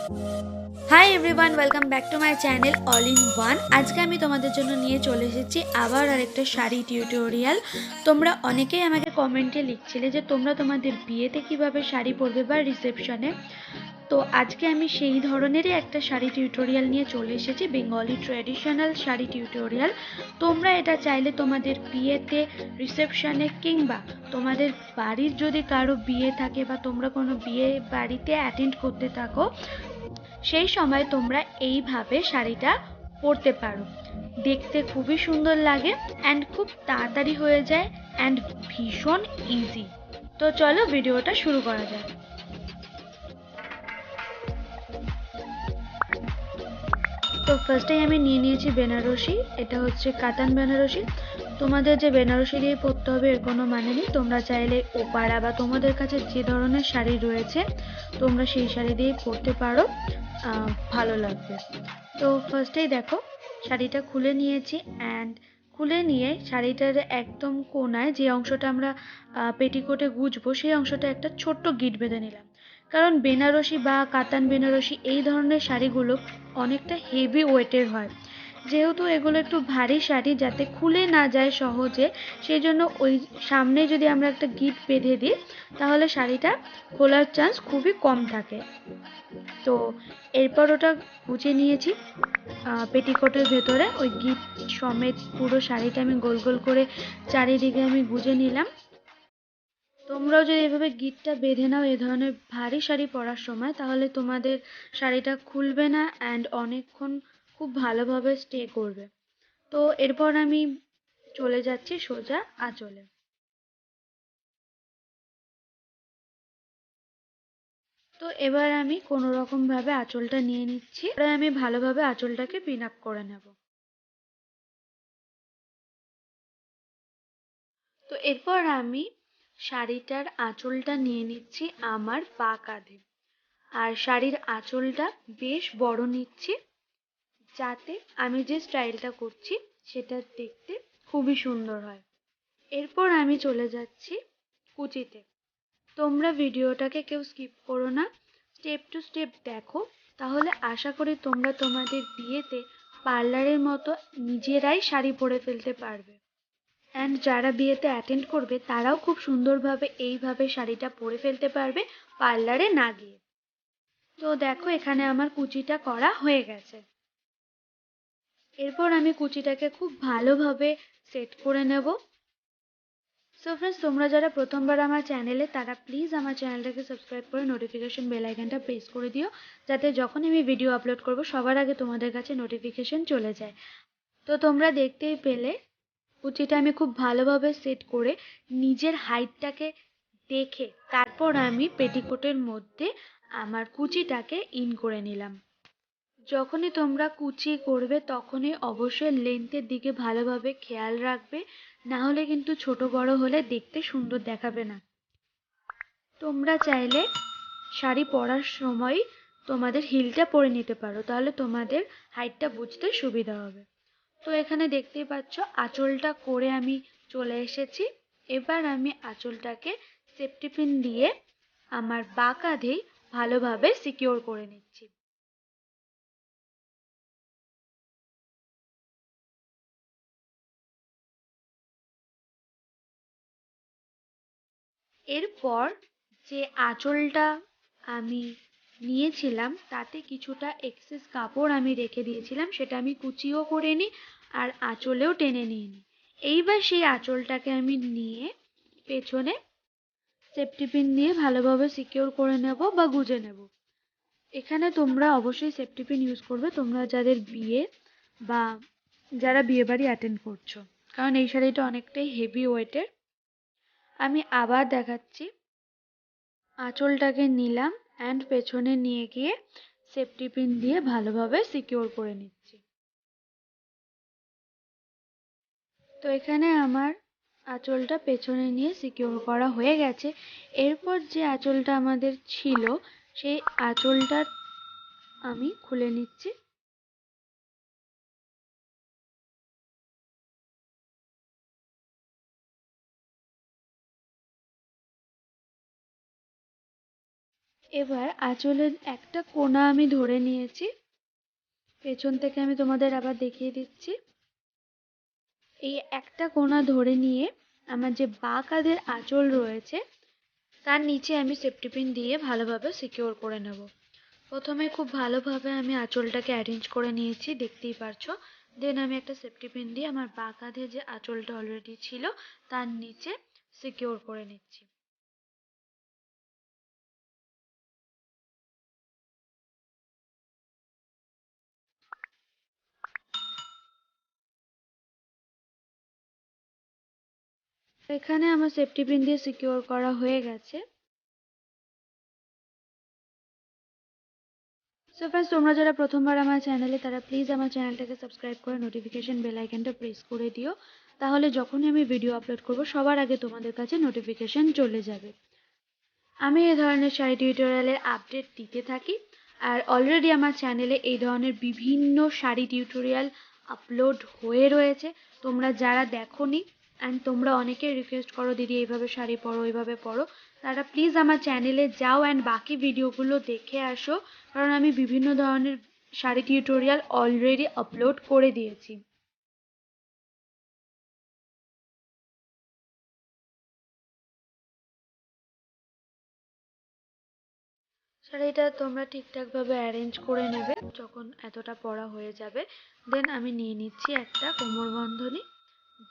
Hi everyone, welcome back to my channel all in one. আজকে আমি তোমাদের জন্য নিয়ে চলে এসেছি আবার আরেকটা শাড়ি টিউটোরিয়াল। তোমরা অনেকেই আমাকে কমেন্টে লিখছিলে যে তোমরা তোমাদের বিয়েতে কিভাবে শাড়ি পরবে বা রিসেপশনে। তো আজকে আমি সেই ধরনেরই একটা শাড়ি টিউটোরিয়াল নিয়ে চলে এসেছি, বেঙ্গলি ট্র্যাডিশনাল শাড়ি টিউটোরিয়াল। তোমরা এটা চাইলে তোমাদের বিয়েতে, রিসেপশনে কিংবা তোমাদের বাড়ির যদি কারো বিয়ে থাকে বা তোমরা কোনো বিয়ে বাড়িতে অ্যাটেন্ড করতে থাকো, সেই সময় তোমরা এইভাবে শাড়িটা পরতে পারো। দেখতে খুবই সুন্দর লাগে অ্যান্ড খুব তাড়াতাড়ি হয়ে যায় অ্যান্ড ভীষণ ইজি। তো চলো ভিডিওটা শুরু করা যাক। তো ফার্স্টেই আমি নিয়ে নিয়েছি বেনারসি। এটা হচ্ছে কাতান বেনারসি। তোমাদের যে বেনারসি দিয়ে পরতে হবে এর কোনো মানে নেই, তোমরা চাইলে ওপাড়া বা তোমাদের কাছে যে ধরনের শাড়ি রয়েছে তোমরা সেই শাড়ি দিয়ে পরতে পারো, ভালো লাগবে। তো ফার্স্টেই দেখো, শাড়িটা খুলে নিয়েছি অ্যান্ড খুলে নিয়ে শাড়িটার একদম কোনায় যে অংশটা আমরা পেটিকোটে গুজবো সেই অংশটা একটা ছোট্ট গিট বেঁধে নিলাম। কারণ বেনারসি বা কাতান বেনারসি এই ধরনের শাড়িগুলো অনেকটা হেভি ওয়েটের হয়, যেহেতু এগুলো একটু ভারী শাড়ি, যাতে খুলে না যায় সহজে, সেই জন্য ওই সামনে যদি আমরা একটা গিট বেঁধে দিই তাহলে শাড়িটা খোলার চান্স খুবই কম থাকে। তো এরপর ওটা গুছিয়ে নিয়েছি পেটিকোটের ভেতরে, ওই গিট সমেত পুরো শাড়িটা আমি গোল গোল করে চারিদিকে আমি গুজে নিলাম। তোমরাও যদি এভাবে গিটটা বেঁধে নাও এ ধরনের ভারী শাড়ি পরার সময়, তাহলে তোমাদের শাড়িটা খুলবে না অ্যান্ড অনেকক্ষণ খুব ভালোভাবে স্টে করবে। তো এরপর আমি চলে যাচ্ছি সোজা আঁচলে। তো এবার আমি কোনো রকম ভাবে আঁচলটা নিয়ে নিচ্ছি, এবার আমি ভালোভাবে আঁচলটাকে পিন আপ করে নেব। তো এরপর আমি শাড়িটার আঁচলটা নিয়ে নিচ্ছি আমার পা কাঁধে, আর শাড়ির আঁচলটা বেশ বড় নিচ্ছি, যাতে আমি যে স্টাইলটা করছি সেটা দেখতে খুবই সুন্দর হয়। এরপর আমি চলে যাচ্ছি কুচিতে। তোমরা ভিডিওটাকে কেউ স্কিপ করো না, স্টেপ টু স্টেপ দেখো, তাহলে আশা করি তোমরা তোমাদের বিয়েতে পার্লারের মতো নিজেরাই শাড়ি পরে ফেলতে পারবে অ্যান্ড যারা বিয়েতে অ্যাটেন্ড করবে তারাও খুব সুন্দরভাবে এইভাবে শাড়িটা পরে ফেলতে পারবে পার্লারে না গিয়ে। তো দেখো, এখানে আমার কুচিটা করা হয়ে গেছে। এরপর আমি কুচিটাকে খুব ভালোভাবে সেট করে নেব। সো ফ্রেন্ডস, তোমরা যারা প্রথমবার আমার চ্যানেলে, তারা প্লিজ আমার চ্যানেলটাকে সাবস্ক্রাইব করে নোটিফিকেশন বেল আইকনটা প্রেস করে দিও, যাতে যখন আমি ভিডিও আপলোড করব সবার আগে তোমাদের কাছে নোটিফিকেশন চলে যায়। তো তোমরা দেখতেই পেলে কুচিটা আমি খুব ভালোভাবে সেট করে নিজের হাইটটাকে দেখে তারপর আমি পেটিকোটের মধ্যে আমার কুচিটাকে ইন করে নিলাম। যখনই তোমরা কুচি করবে তখনই অবশ্যই লেন্থের দিকে ভালোভাবে খেয়াল রাখবে, না হলে কিন্তু ছোট বড় হলে দেখতে সুন্দর দেখাবে না। তোমরা চাইলে শাড়ি পরার সময় তোমাদের হিলটা পরে নিতে পারো, তাহলে তোমাদের হাইটটা বুঝতে সুবিধা হবে। তো এখানে দেখতেই পাচ্ছ আঁচলটা করে আমি চলে এসেছি। এবার আমি আঁচলটাকে সেফটি পিন দিয়ে আমার বাঁ কাঁধেই ভালোভাবে সিকিওর করে নিচ্ছি। এরপর যে আঁচলটা আমি নিয়েছিলাম তাতে কিছুটা এক্সেস কাপড় আমি রেখে দিয়েছিলাম, সেটা আমি কুচিও করে নিই আর আঁচলেও টেনে নিয়ে নিই। এইবার সেই আঁচলটাকে আমি নিয়ে পেছনে সেফটি পিন দিয়ে ভালোভাবে সিকিওর করে নেব বা গুজে নেব। এখানে তোমরা অবশ্যই সেফটি পিন ইউজ করবে, তোমরা যাদের বিয়ে বা যারা বিয়ে বাড়ি অ্যাটেন্ড করছো, কারণ এই শাড়িটা অনেকটাই হেভি ওয়েটের। আমি আবার দেখাচ্ছি, আঁচলটাকে নিলাম অ্যান্ড পেছনে নিয়ে গিয়ে সেফটি পিন দিয়ে ভালোভাবে সিকিওর করে নিচ্ছি। তো এখানে আমার আঁচলটা পেছনে নিয়ে সিকিওর করা হয়ে গেছে। এরপর যে আঁচলটা আমাদের ছিল সেই আঁচলটা আমি খুলে নিচ্ছি। এবার আঁচলের একটা কোণা আমি ধরে নিয়েছি, পেছন থেকে আমি তোমাদের আবার দেখিয়ে দিচ্ছি। এই একটা কোণা ধরে নিয়ে আমার যে বাঁ কাঁধের আঁচল রয়েছে তার নিচে আমি সেফটি পিন দিয়ে ভালোভাবে সিকিওর করে নেব। প্রথমে খুব ভালোভাবে আমি আঁচলটাকে অ্যারেঞ্জ করে নিয়েছি, দেখতেই পারছো। দেন আমি একটা সেফটি পিন দিয়ে আমার বাঁ কাঁধে যে আঁচলটা অলরেডি ছিল তার নিচে সিকিওর করে নিচ্ছি। এখানে আমার সেফটি পিন দিয়ে সিকিওর করা হয়ে গেছে। সো ফ্রেন্ডস, তোমরা যারা প্রথমবার আমার চ্যানেলে, তারা প্লিজ আমার চ্যানেলটাকে সাবস্ক্রাইব করে নোটিফিকেশন বেল আইকনটা প্রেস করে দিও। তাহলে যখনই আমি ভিডিও আপলোড করব সবার আগে তোমাদের কাছে নোটিফিকেশন চলে যাবে। আমি এই ধরনের শাড়ি টিউটোরিয়ালের আপডেট দিতে থাকি, আর অলরেডি আমার চ্যানেলে এই ধরনের বিভিন্ন শাড়ি টিউটোরিয়াল আপলোড হয়ে রয়েছে। তোমরা যারা দেখোনি অ্যান্ড তোমরা অনেকেই রিকোয়েস্ট করো দিদি এইভাবে শাড়ি পরো, এইভাবে পরো, তারা প্লিজ আমার চ্যানেলে যাও অ্যান্ড বাকি ভিডিওগুলো দেখে আসো, কারণ আমি বিভিন্ন ধরনের শাড়ি টিউটোরিয়াল অলরেডি আপলোড করে দিয়েছি। শাড়িটা তোমরা ঠিকঠাকভাবে অ্যারেঞ্জ করে নেবে। যখন এতটা পরা হয়ে যাবে, দেন আমি নিয়ে নিচ্ছি একটা কোমর বন্ধনী,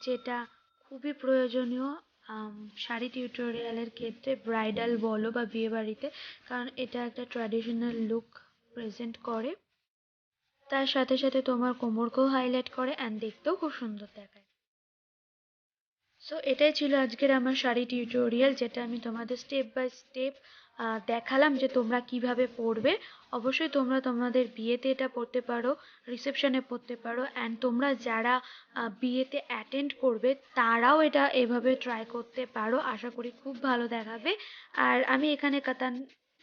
যেটা খুবই প্রয়োজনীয় শাড়ি টিউটোরিয়ালের ক্ষেত্রে, ব্রাইডাল বলো বা বিয়ে বাড়িতে, কারণ এটা একটা ট্র্যাডিশনাল লুক প্রেজেন্ট করে। তার সাথে সাথে তোমার কোমরকেও হাইলাইট করে অ্যান্ড দেখতেও খুব সুন্দর দেখায়। সো এটাই ছিল আজকের আমার শাড়ি টিউটোরিয়াল, যেটা আমি তোমাদের স্টেপ বাই স্টেপ দেখালাম যে তোমরা কিভাবে পরবে। অবশ্যই তোমরা তোমাদের বিয়েতে এটা পরতে পারো, রিসেপশনে পরতে পারো, অ্যান্ড তোমরা যারা বিয়েতে অ্যাটেন্ড করবে তারাও এটা এভাবে ট্রাই করতে পারো। আশা করি খুব ভালো দেখাবে। আর আমি এখানে কাতান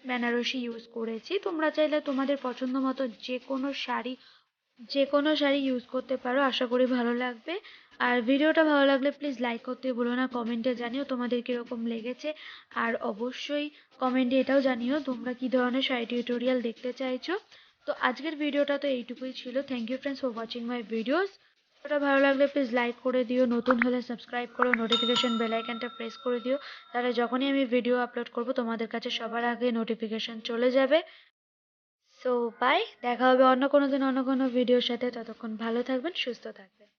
বেনারসি ইউজ করেছি, তোমরা চাইলে তোমাদের পছন্দ মতো যে কোনো শাড়ি ইউজ করতে পারো, আশা করি ভালো লাগবে। আর ভিডিওটা ভালো লাগলে প্লিজ লাইক করতে ভুলো না, কমেন্টে জানিও তোমাদের কিরকম লেগেছে। আর অবশ্যই কমেন্টে এটাও জানিও তোমরা কি ধরনের শাড়ি টিউটোরিয়াল দেখতে চাইছো। তো আজকের ভিডিওটা তো এইটুকুই ছিল। Thank you friends for watching my videos. ভিডিওটা ভালো লাগলে প্লিজ লাইক করে দিও, নতুন হলে সাবস্ক্রাইব করো, নোটিফিকেশন বেল আইকনটা প্রেস করে দিও, তাহলে যখনই আমি ভিডিও আপলোড করব তোমাদের কাছে সবার আগে নোটিফিকেশন চলে যাবে। সো বাই, দেখা হবে অন্য কোনো দিন অন্য কোনো ভিডিওর সাথে। ততক্ষণ ভালো থাকবেন, সুস্থ থাকবেন।